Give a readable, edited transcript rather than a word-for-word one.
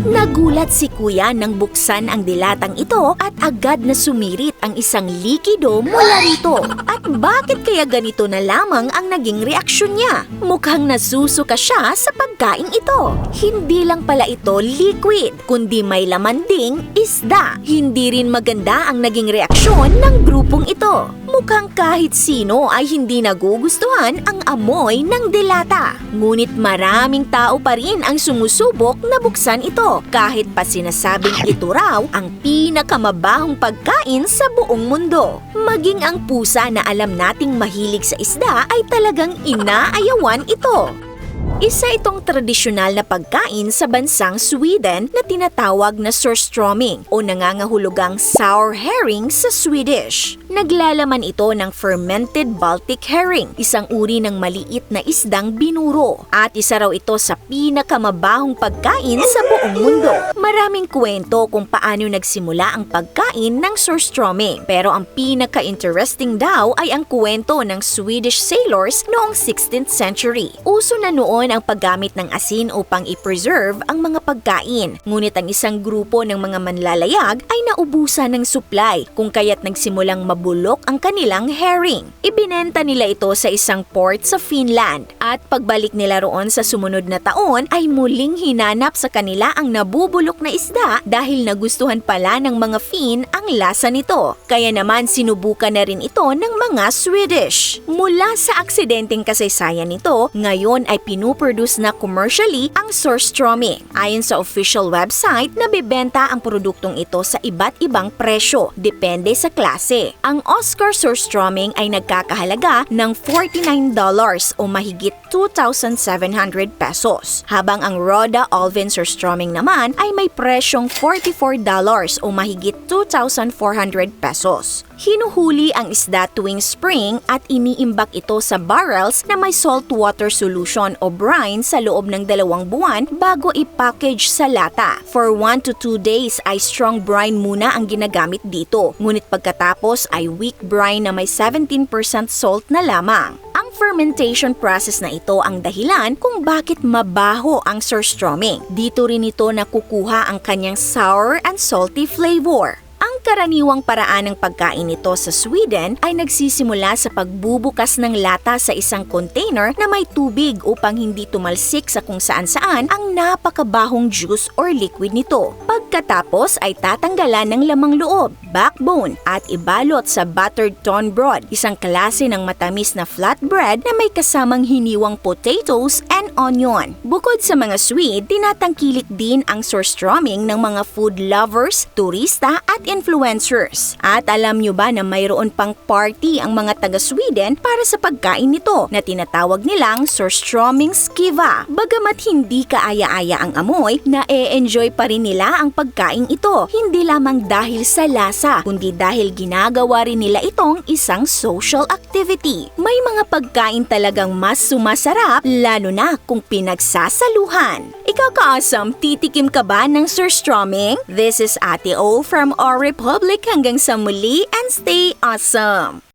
Nagulat si Kuya nang buksan ang dilatang ito at agad na sumirit ang isang likido mula rito. At bakit kaya ganito na lamang ang naging reaksyon niya? Mukhang nasusuka siya sa pagkain ito. Hindi lang pala ito liquid, kundi may laman ding isda. Hindi rin maganda ang naging reaksyon ng grupong ito. Mukhang kahit sino ay hindi nagugustuhan ang amoy ng dilata. Ngunit maraming tao pa rin ang sumusubok na buksan ito, kahit pa sinasabing ito raw ang pinakamabahong pagkain sa buong mundo. Maging ang pusa na alam nating mahilig sa isda ay talagang inaayawan ito. Isa itong tradisyonal na pagkain sa bansang Sweden na tinatawag na surströmming o nangangahulugang sour herring sa Swedish. Naglalaman ito ng fermented Baltic herring, isang uri ng maliit na isdang binuro. At isa raw ito sa pinakamabahong pagkain sa buong mundo. Maraming kwento kung paano nagsimula ang pagkain ng surströmming. Pero ang pinaka-interesting daw ay ang kwento ng Swedish sailors noong 16th century. Uso na noon ang paggamit ng asin upang i-preserve ang mga pagkain. Ngunit ang isang grupo ng mga manlalayag ay naubusan ng supply, kung kaya't nagsimulang mabulok ang kanilang herring. Ibinenta nila ito sa isang port sa Finland at pagbalik nila roon sa sumunod na taon ay muling hinanap sa kanila ang nabubulok na isda dahil nagustuhan pala ng mga Finn ang lasa nito. Kaya naman sinubukan na rin ito ng mga Swedish. Mula sa aksidenteng kasaysayan nito, ngayon ay pinuproduce na commercially ang surströmming. Ayon sa official website, nabibenta ang produktong ito sa iba't ibang presyo, depende sa klase. Ang Oscar surströmming ay nagkakahalaga ng $49 o mahigit 2,700 pesos, habang ang Roda Alvin surströmming naman ay may presyong $44 o mahigit 2,400 pesos. Hinuhuli ang isda tuwing spring at iniimbak ito sa barrels na may saltwater solution o brine sa loob ng 2 buwan bago i-package sa lata. For 1 to 2 days ay strong brine muna ang ginagamit dito, ngunit pagkatapos ay weak brine na may 17% salt na lamang. Ang fermentation process na ito ang dahilan kung bakit mabaho ang surströmming. Dito rin ito nakukuha ang kanyang sour and salty flavor. Ang karaniwang paraan ng pagkain nito sa Sweden ay nagsisimula sa pagbubukas ng lata sa isang container na may tubig upang hindi tumalsik sa kung saan-saan ang napakabahong juice or liquid nito. Pagkatapos ay tatanggalan ng lamang loob, backbone, at ibalot sa buttered tourne bread, isang klase ng matamis na flatbread na may kasamang hiniwang potatoes and onion. Bukod sa mga Swede, tinatangkilik din ang surströmming ng mga food lovers, turista at influencers. At alam nyo ba na mayroon pang party ang mga taga-Sweden para sa pagkain nito na tinatawag nilang surströmming skiva. Bagamat hindi kaaya-aya ang amoy, na-e-enjoy pa rin nila ang pagkain ito. Hindi lamang dahil sa lasa, kundi dahil ginagawa rin nila itong isang social activity. May mga pagkain talagang mas sumasarap, lalo na kung pinagsasaluhan. Ikaw ka-awesome, titikim ka ba ng surströmming? This is Ate O from our Republic. Hanggang sa muli and stay awesome!